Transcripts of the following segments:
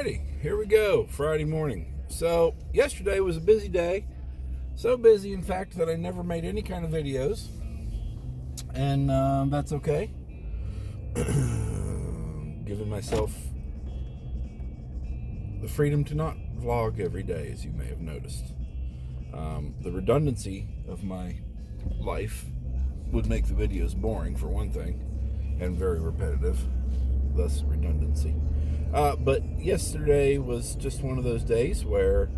Alrighty, here we go. Friday morning. So, yesterday was a busy day. So busy, in fact, that I never made any kind of videos. And that's okay. Giving myself the freedom to not vlog every day, as you may have noticed. The redundancy of my life would make the videos boring, for one thing, and very repetitive, thus redundancy. But yesterday was just one of those days where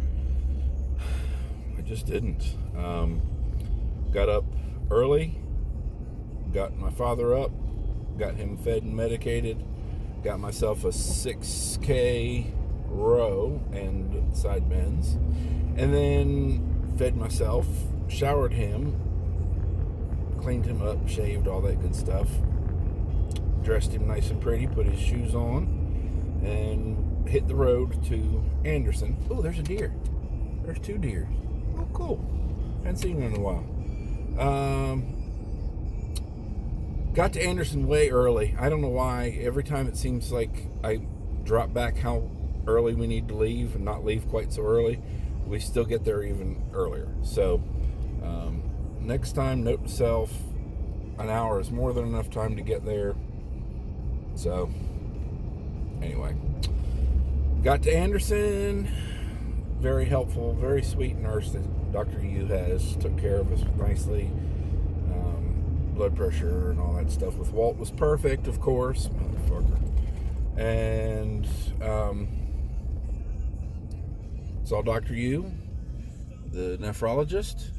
I just didn't. Got up early, got my father up, got him fed and medicated, got myself a 6K row and side bends, and then fed myself, showered him, cleaned him up, shaved, all that good stuff, dressed him nice and pretty, put his shoes on, and hit the road to Anderson. Oh, there's a deer. There's two deer. Oh, cool. Haven't seen one in a while. Got to Anderson way early. I don't know why. Every time it seems like I drop back how early we need to leave and not leave quite so early, we still get there even earlier. So next time, note to self, an hour is more than enough time to get there. So anyway, got to Anderson. Very helpful, very sweet nurse that Dr. Yu has. Took care of us nicely. Blood pressure and all that stuff with Walt was perfect, of course, motherfucker. And saw Dr. Yu, the nephrologist.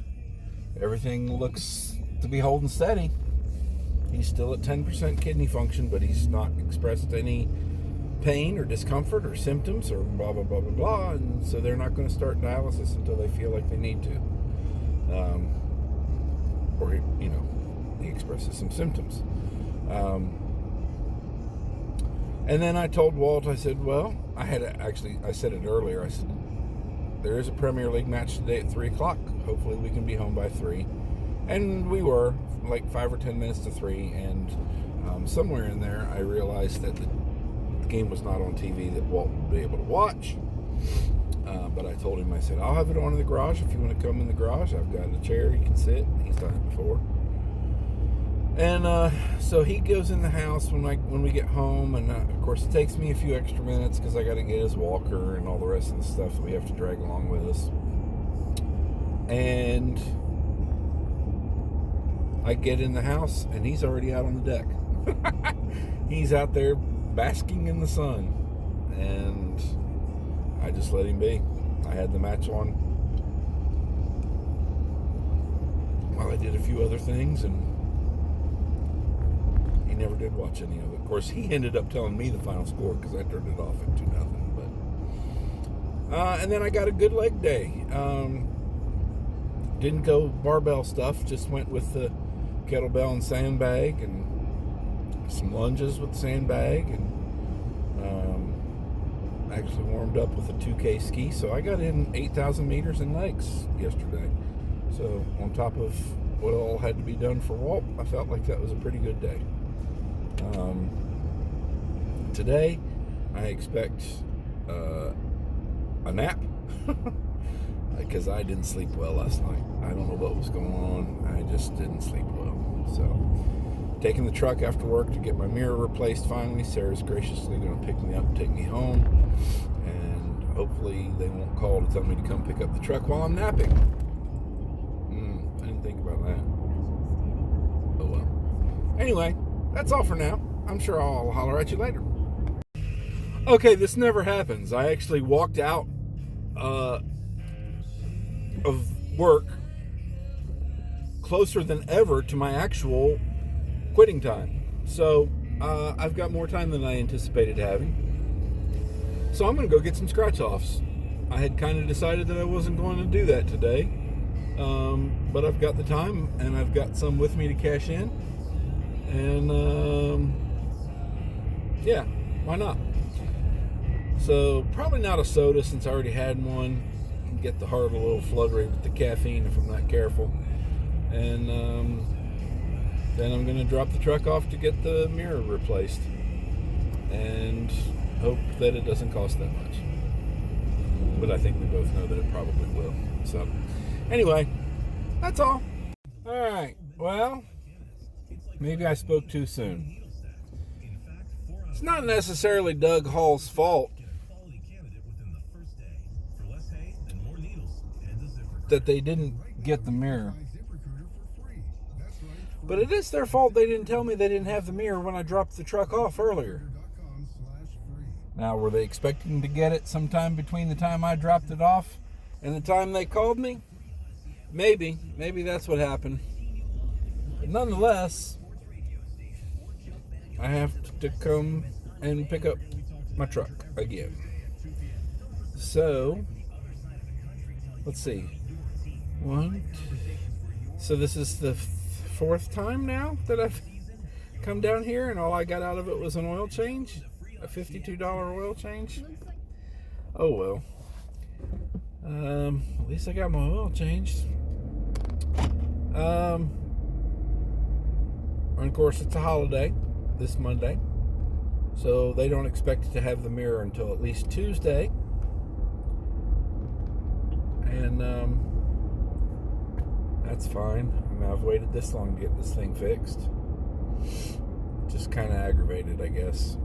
Everything looks to be holding steady. He's still at 10% kidney function, but he's not expressed any pain or discomfort or symptoms or blah, blah, blah, blah, blah. And so they're not going to start dialysis until they feel like they need to. Or, you know, he expresses some symptoms. And then I told Walt, I said, well, I said it earlier. I said, there is a Premier League match today at 3 o'clock. Hopefully we can be home by 3. And we were like 5 or 10 minutes to 3. And somewhere in there, I realized that the game was not on TV that Walt would be able to watch. But I told him, I said, I'll have it on in the garage if you want to come in the garage. I've got a chair you can sit. He's done it before. And so he goes in the house when we get home, and of course it takes me a few extra minutes because I got to get his walker and all the rest of the stuff that we have to drag along with us. And I get in the house, and he's already out on the deck. He's out there basking in the sun, and I just let him be. I had the match on while I did a few other things, and he never did watch any of it. Of course, he ended up telling me the final score because I turned it off at 2-0. But and then I got a good leg day. Didn't go barbell stuff. Just went with the kettlebell and sandbag, and some lunges with the sandbag, and actually warmed up with a 2K ski. So I got in 8,000 meters in legs yesterday. So on top of what all had to be done for Walt, I felt like that was a pretty good day. Today, I expect a nap because I didn't sleep well last night. I don't know what was going on. I just didn't sleep well. So, taking the truck after work to get my mirror replaced finally. Sarah's graciously going to pick me up and take me home. And hopefully they won't call to tell me to come pick up the truck while I'm napping. I didn't think about that. Oh well. Anyway, that's all for now. I'm sure I'll holler at you later. Okay, this never happens. I actually walked out of work closer than ever to my actual quitting time. So I've got more time than I anticipated having. So I'm going to go get some scratch-offs. I had kind of decided that I wasn't going to do that today. But I've got the time, and I've got some with me to cash in. And yeah, why not? So probably not a soda since I already had one. Get the heart a little fluttery with the caffeine if I'm not careful. And then I'm going to drop the truck off to get the mirror replaced. And hope that it doesn't cost that much. But I think we both know that it probably will. So, anyway, that's all. All right. Well, maybe I spoke too soon. It's not necessarily Doug Hall's fault that they didn't get the mirror. But it is their fault they didn't tell me they didn't have the mirror when I dropped the truck off earlier. Now, were they expecting to get it sometime between the time I dropped it off and the time they called me? Maybe. Maybe that's what happened. But nonetheless, I have to come and pick up my truck again. So, let's see. So this is the fourth time now that I've come down here, and all I got out of it was an oil change, a $52 oil change. Oh well. At least I got my oil changed. And of course, it's a holiday this Monday, so they don't expect to have the mirror until at least Tuesday. And that's fine. I mean, I've waited this long to get this thing fixed. Just kind of aggravated, I guess.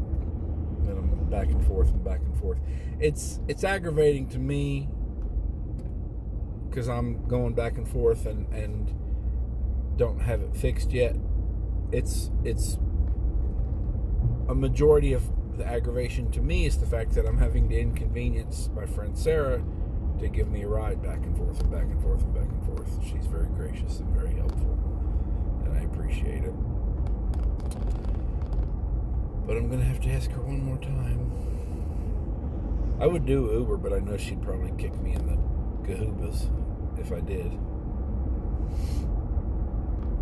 Then I'm back and forth and back and forth. It's aggravating to me because I'm going back and forth and don't have it fixed yet. It's a majority of the aggravation to me is the fact that I'm having to inconvenience my friend Sarah to give me a ride back and forth and back and forth and back and forth. She's very gracious and very helpful, and I appreciate it. But I'm going to have to ask her one more time. I would do Uber, but I know she'd probably kick me in the gahoobas if I did.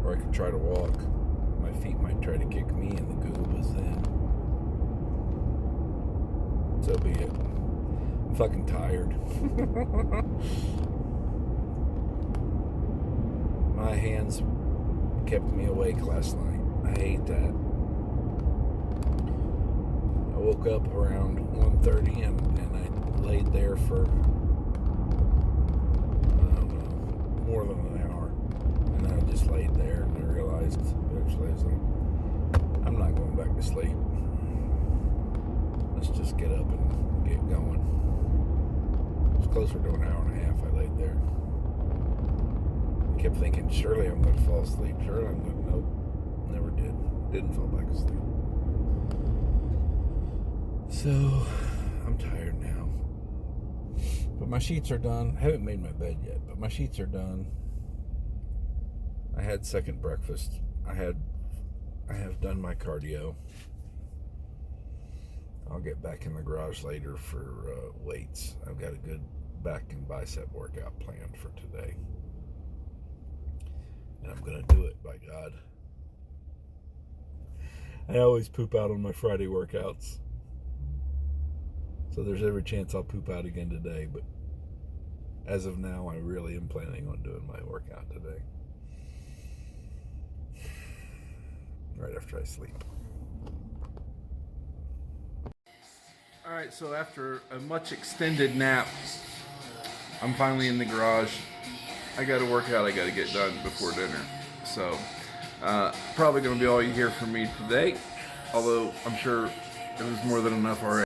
Or I could try to walk. My feet might try to kick me in the gahoobas then. So be it. I'm fucking tired. My hands kept me awake last night. I hate that. I woke up around 1:30 and I laid there for, I don't know, more than an hour. And I just laid there and I realized eventually I was like, I'm not going back to sleep. Let's just get up and get going. It was closer to an hour and a half I laid there. I kept thinking, surely I'm going to fall asleep. Surely I'm going to, nope. Never did. Didn't fall back asleep. So, I'm tired now. But my sheets are done. I haven't made my bed yet, but my sheets are done. I had second breakfast. I have done my cardio. I'll get back in the garage later for weights. I've got a good back and bicep workout planned for today. And I'm going to do it, by God. I always poop out on my Friday workouts. So there's every chance I'll poop out again today. But as of now, I really am planning on doing my workout today. Right after I sleep. Alright, so after a much extended nap, I'm finally in the garage. I got a workout I got to get done before dinner. So, probably going to be all you hear from me today. Although, I'm sure it was more than enough already.